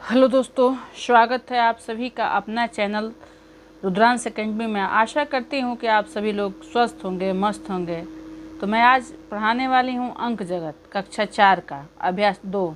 Hello दोस्तों, स्वागत है आप सभी का अपना चैनल रुद्रांश एकेडमी में। आशा करती हूँ कि आप सभी लोग स्वस्थ होंगे, मस्त होंगे। तो मैं आज पढ़ाने वाली हूँ अंक जगत कक्षा 4 का अभ्यास 2।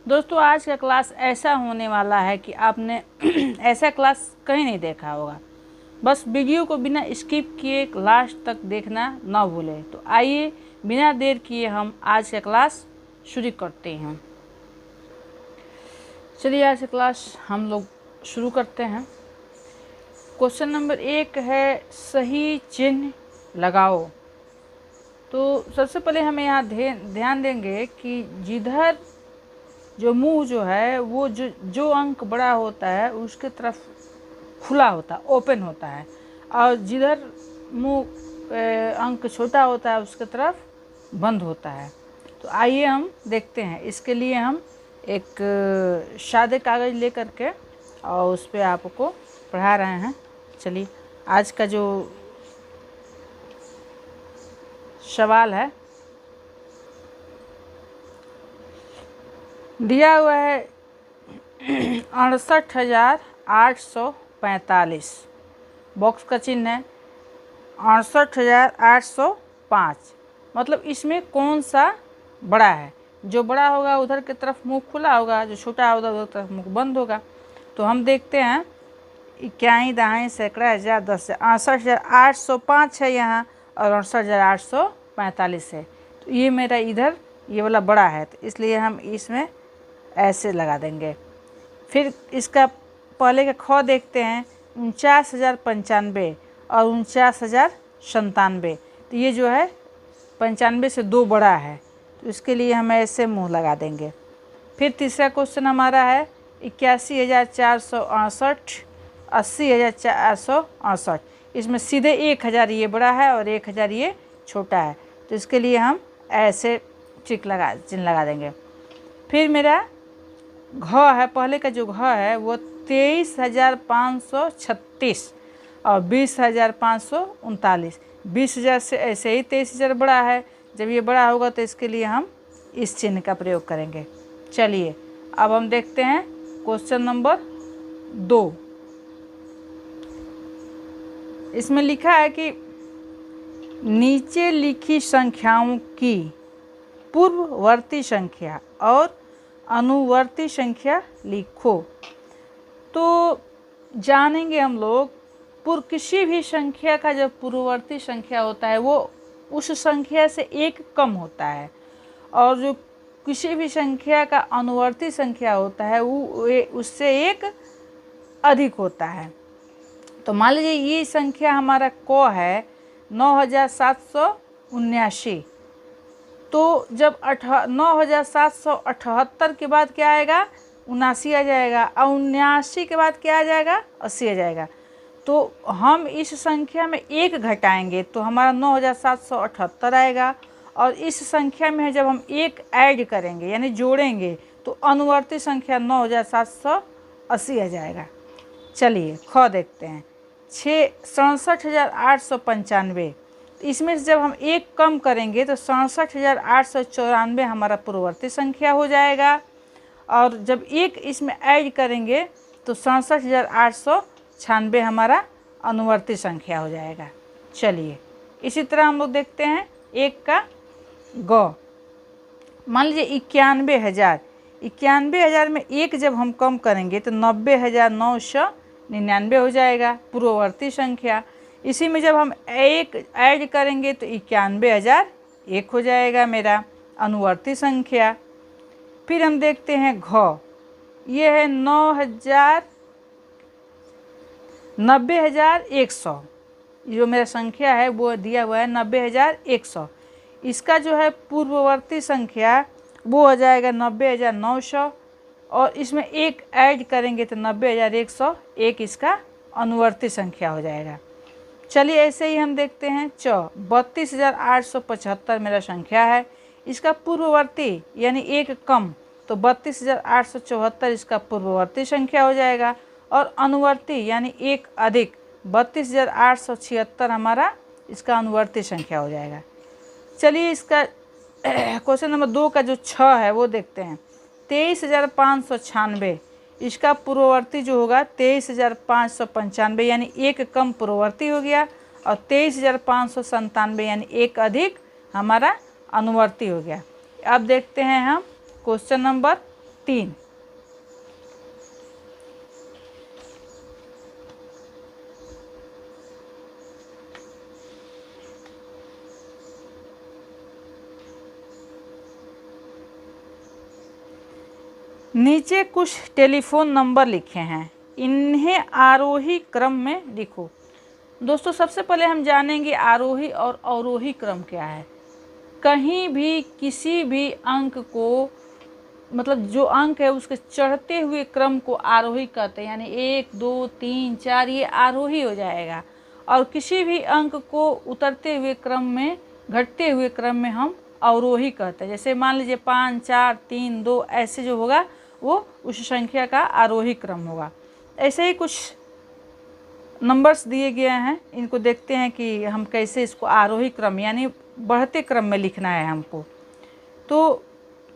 दोस्तों, आज का क्लास ऐसा होने वाला है कि आपने ऐसा क्लास कहीं नहीं देखा होगा। बस वीडियो को बिना स्किप किए लास्ट तक देखना ना भूलें। तो आइए बिना देर किए हम आज का क्लास शुरू करते हैं। चलिए आज की क्लास हम लोग शुरू करते हैं। क्वेश्चन नंबर 1 है, सही चिन्ह लगाओ। तो सबसे पहले हमें यहाँ ध्यान देंगे कि जिधर जो मुंह जो है वो जो अंक बड़ा होता है उसके तरफ खुला होता है, ओपन होता है, और जिधर मुंह अंक छोटा होता है उसके तरफ बंद होता है। तो आइए हम देखते हैं। इसके लिए हम एक सादे कागज़ लेकर के और उस पर आपको पढ़ा रहे हैं। चलिए आज का जो सवाल है दिया हुआ है 68,845। बॉक्स का चिन्ह है 68,805। मतलब इसमें कौन सा बड़ा है? जो बड़ा होगा उधर की तरफ मुंह खुला होगा, जो छोटा होगा उधर की तरफ मुंह बंद होगा। तो हम देखते हैं, इक्याई दहाई सैकड़ा हज़ार 10 68,805 है यहाँ और 68,845 है। तो ये मेरा इधर ये वाला बड़ा है, तो इसलिए हम इसमें ऐसे लगा देंगे। फिर इसका पहले का ख देखते हैं, 49,095 और 49,097। तो ये जो है 95 से 2 बड़ा है, तो इसके लिए हम ऐसे मुंह लगा देंगे। फिर तीसरा क्वेश्चन हमारा है 81,468, 80,468। इसमें सीधे 1,000 ये बड़ा है और 1,000 ये छोटा है, तो इसके लिए हम ऐसे चिन्ह लगा देंगे। फिर मेरा घ है, पहले का जो घ है वो 23,536 और 20,539। 20,000 से ऐसे ही 23,000 बड़ा है। जब ये बड़ा होगा तो इसके लिए हम इस चिन्ह का प्रयोग करेंगे। चलिए अब हम देखते हैं क्वेश्चन नंबर 2। इसमें लिखा है कि नीचे लिखी संख्याओं की पूर्ववर्ती संख्या और अनुवर्ती संख्या लिखो। तो जानेंगे हम लोग, किसी भी संख्या का जब पूर्ववर्ती संख्या होता है वो उस संख्या से एक कम होता है, और जो किसी भी संख्या का अनुवर्ती संख्या होता है वो उससे एक अधिक होता है। तो मान लीजिए ये संख्या हमारा क है 9,779। तो जब 9,778 के बाद क्या आएगा? 79 आ जाएगा, और 79 के बाद क्या आ जाएगा? 80 आ जाएगा। तो हम इस संख्या में एक घटाएंगे तो हमारा 9,778 आएगा, और इस संख्या में जब हम एक ऐड करेंगे यानी जोड़ेंगे तो अनुवर्ती संख्या 9,780 आ जाएगा। चलिए ख देखते हैं, 67,895। इसमें से जब हम एक कम करेंगे तो 67,894 हमारा पूर्ववर्ती संख्या हो जाएगा, और जब एक इसमें ऐड करेंगे तो 67,896 हमारा अनुवर्ती संख्या हो जाएगा। चलिए इसी तरह हम लोग देखते हैं एक का ग। मान लीजिए 91,000। 91,000 में एक जब हम कम करेंगे तो 90,999 हो जाएगा पूर्ववर्ती संख्या। इसी में जब हम एक ऐड करेंगे तो 91,001 हो जाएगा मेरा अनुवर्ती संख्या। फिर हम देखते हैं घ। ये है 90,100। जो मेरा संख्या है वो दिया हुआ है 90,100। इसका जो है पूर्ववर्ती संख्या वो हो जाएगा 90,900, और इसमें एक ऐड करेंगे तो 90,101 इसका अनुवर्ती संख्या हो जाएगा। चलिए ऐसे ही हम देखते हैं 32,875 मेरा संख्या है। इसका पूर्ववर्ती यानी एक कम तो 32,874 इसका पूर्ववर्ती संख्या हो जाएगा, और अनुवर्ती यानी एक अधिक 32,876 हमारा इसका अनुवर्ती संख्या हो जाएगा। चलिए इसका क्वेश्चन नंबर 2 का जो 6 है वो देखते हैं। 23,596 इसका पूर्ववर्ती जो होगा 23,595 यानी एक कम पूर्ववर्ती हो गया, और 23,597 यानी एक अधिक हमारा अनुवर्ती हो गया। अब देखते हैं हम क्वेश्चन नंबर 3। नीचे कुछ टेलीफोन नंबर लिखे हैं, इन्हें आरोही क्रम में लिखो। दोस्तों सबसे पहले हम जानेंगे आरोही और अवरोही क्रम क्या है। कहीं भी किसी भी अंक को, मतलब जो अंक है उसके चढ़ते हुए क्रम को आरोही कहते हैं, यानी 1 2 3 4 ये आरोही हो जाएगा, और किसी भी अंक को उतरते हुए क्रम में, घटते हुए क्रम में हम अवरोही कहते हैं। जैसे मान लीजिए 5 4 3 2 ऐसे जो होगा वो उस संख्या का आरोही क्रम होगा। ऐसे ही कुछ नंबर्स दिए गए हैं, इनको देखते हैं कि हम कैसे इसको आरोही क्रम यानी बढ़ते क्रम में लिखना है हमको। तो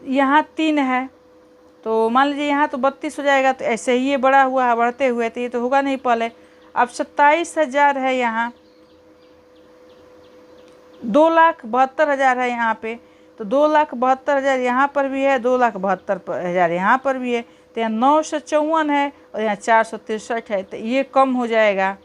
यहाँ 3 है, तो मान लीजिए यहाँ तो 32 हो जाएगा, तो ऐसे ही ये बड़ा हुआ है बढ़ते हुए, तो ये तो होगा नहीं पहले। अब 27,000 है, यहाँ 2,72,000 है यहाँ पे, तो 2,72,000 यहाँ पर भी है, 2,72,000 यहाँ पर भी है, तो यहाँ 954 है और यहाँ 463 है, तो ये कम हो जाएगा।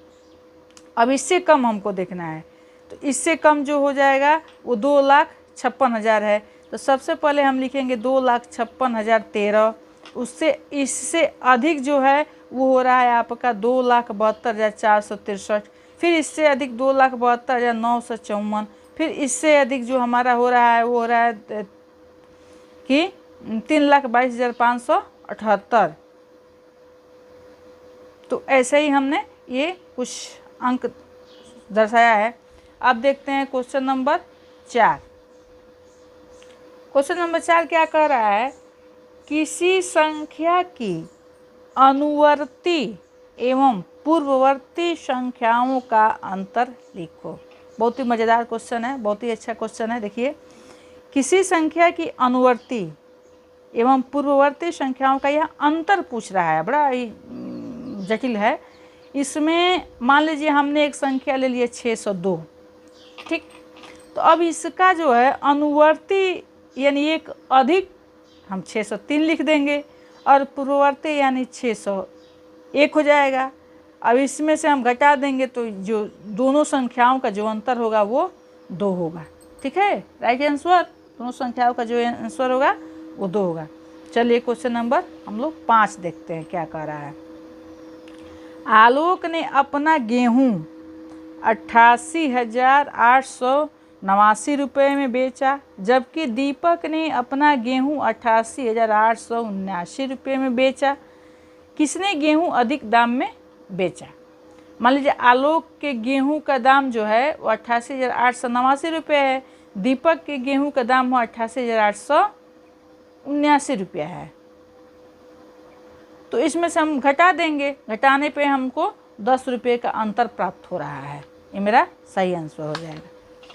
अब इससे कम हमको देखना है, तो इससे कम जो हो जाएगा वो 2,56,000 है। तो सबसे पहले हम लिखेंगे 2,56,013। उससे इससे अधिक जो है वो हो रहा है आपका 2,72,463। फिर इससे अधिक 2,72,954। फिर इससे अधिक जो हमारा हो रहा है वो हो रहा है कि 3,22,578। तो ऐसे ही हमने ये कुछ अंक दर्शाया है। अब देखते हैं क्वेश्चन नंबर 4। क्वेश्चन नंबर 4 क्या कह रहा है, किसी संख्या की अनुवर्ती एवं पूर्ववर्ती संख्याओं का अंतर लिखो। बहुत ही मज़ेदार क्वेश्चन है, बहुत ही अच्छा क्वेश्चन है। देखिए, किसी संख्या की अनुवर्ती एवं पूर्ववर्ती संख्याओं का यह अंतर पूछ रहा है, बड़ा ही जटिल है। इसमें मान लीजिए हमने एक संख्या ले लिया 602, ठीक, तो अब इसका जो है अनुवर्ती यानी एक अधिक हम 603 लिख देंगे, और पूर्ववर्ती यानी 601 हो जाएगा। अब इसमें से हम घटा देंगे तो जो दोनों संख्याओं का जो अंतर होगा वो 2 होगा। ठीक है, राइट आंसर। दोनों संख्याओं का जो आंसर होगा वो 2 होगा। चलिए क्वेश्चन नंबर हम लोग 5 देखते हैं क्या कह रहा है। आलोक ने अपना गेहूँ 88,889 रुपये में बेचा, जबकि दीपक ने अपना गेहूँ 88,879 रुपये में बेचा। किसने गेहूँ अधिक दाम में बेचा? मान लीजिए आलोक के गेहूं का दाम जो है वो 88,889 रुपये है, दीपक के गेहूं का दाम वो 88,879 रुपया है। तो इसमें से हम घटा देंगे, घटाने पे हमको 10 रुपये का अंतर प्राप्त हो रहा है। ये मेरा सही आंसर हो जाएगा।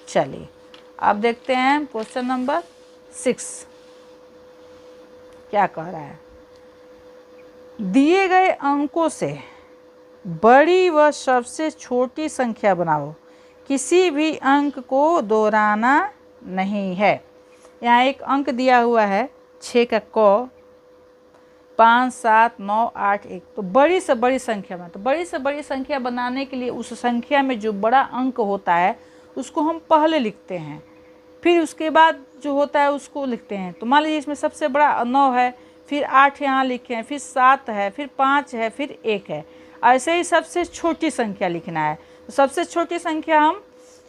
चलिए अब देखते हैं क्वेश्चन नंबर 6 क्या कह रहा है। दिए गए अंकों से बड़ी व सबसे छोटी संख्या बनाओ, किसी भी अंक को दोहराना नहीं है। यहाँ एक अंक दिया हुआ है 6 का क, 5 7 9 8 1, तो बड़ी से बड़ी संख्या में, तो बड़ी से बड़ी संख्या बनाने के लिए उस संख्या में जो बड़ा अंक होता है उसको हम पहले लिखते हैं, फिर उसके बाद जो होता है उसको लिखते हैं। तो मान लीजिए इसमें सबसे बड़ा 9 है, फिर 8 यहाँ लिखे हैं, फिर 7 है, फिर 5 है, फिर 1 है। ऐसे ही सबसे छोटी संख्या लिखना है। तो सबसे छोटी संख्या हम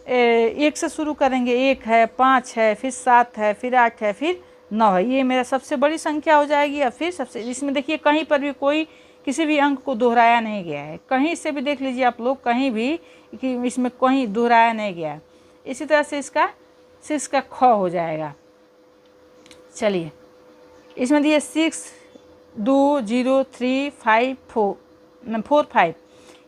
1 से शुरू करेंगे। 1 है, 5 है, फिर 7 है, फिर 8 है, फिर 9 है। ये मेरा सबसे बड़ी संख्या हो जाएगी। और फिर सबसे, इसमें देखिए कहीं पर भी कोई किसी भी अंक को दोहराया नहीं गया है, कहीं से भी देख लीजिए आप लोग, कहीं भी कि इसमें कहीं दोहराया नहीं गया। इसी तरह से इसका 6 का ख हो जाएगा। चलिए इसमें दिए 6 2 0 3 5 4 5,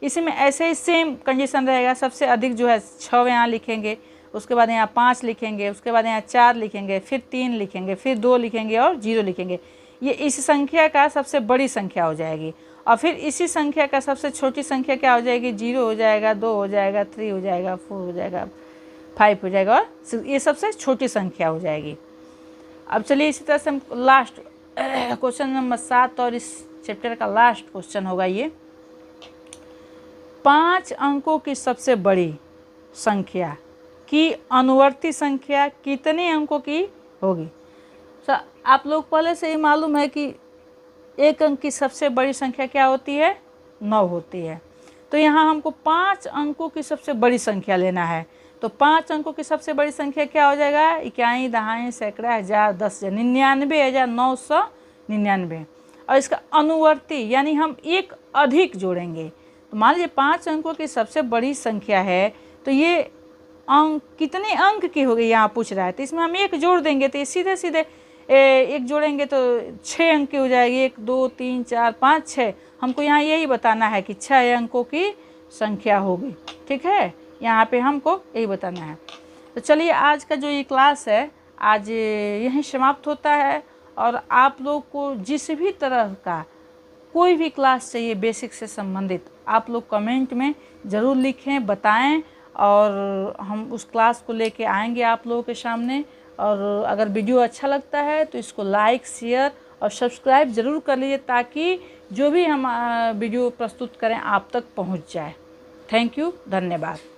इसमें ऐसे ही सेम कंडीशन रहेगा। सबसे अधिक जो है 6 यहाँ लिखेंगे, उसके बाद यहाँ 5 लिखेंगे, उसके बाद यहाँ 4 लिखेंगे, फिर 3 लिखेंगे, फिर 2 लिखेंगे और 0 लिखेंगे। ये इस संख्या का सबसे बड़ी संख्या हो जाएगी। और फिर इसी संख्या का सबसे छोटी संख्या क्या हो जाएगी, 0 हो जाएगा, 2 हो जाएगा, 3 हो जाएगा, 4 हो जाएगा, 5 हो जाएगा, और ये सबसे छोटी संख्या हो जाएगी। अब चलिए इसी तरह से हम लास्ट क्वेश्चन नंबर 7 और इस चैप्टर का लास्ट क्वेश्चन होगा ये, 5 अंकों की सबसे बड़ी संख्या की अनुवर्ती संख्या कितने अंकों की होगी। तो आप लोग पहले से ही मालूम है कि 1 अंक की सबसे बड़ी संख्या क्या होती है, 9 होती है। तो यहाँ हमको 5 अंकों की सबसे बड़ी संख्या लेना है। तो 5 अंकों की सबसे बड़ी संख्या क्या हो जाएगा, इकाई, दहाई, सैकड़ा, हज़ार, 10,000, 99,999। और इसका अनुवर्ती यानी हम एक अधिक जोड़ेंगे। तो मान लीजिए 5 अंकों की सबसे बड़ी संख्या है, तो ये अंक कितने अंक की होगी यहाँ पूछ रहा है, तो इसमें हम 1 जोड़ देंगे, तो ये सीधे सीधे 1 जोड़ेंगे तो 6 अंक की हो जाएगी। 1 2 3 4 5 6, हमको यहाँ यही बताना है कि 6 अंकों की संख्या होगी। ठीक है, यहाँ पे हमको यही बताना है। तो चलिए आज का जो ये क्लास है आज यहीं समाप्त होता है। और आप लोग को जिस भी तरह का कोई भी क्लास चाहिए बेसिक से संबंधित, आप लोग कमेंट में ज़रूर लिखें, बताएं, और हम उस क्लास को लेके आएंगे आप लोगों के सामने। और अगर वीडियो अच्छा लगता है तो इसको लाइक, शेयर और सब्सक्राइब ज़रूर कर लीजिए, ताकि जो भी हम वीडियो प्रस्तुत करें आप तक पहुंच जाए। थैंक यू, धन्यवाद।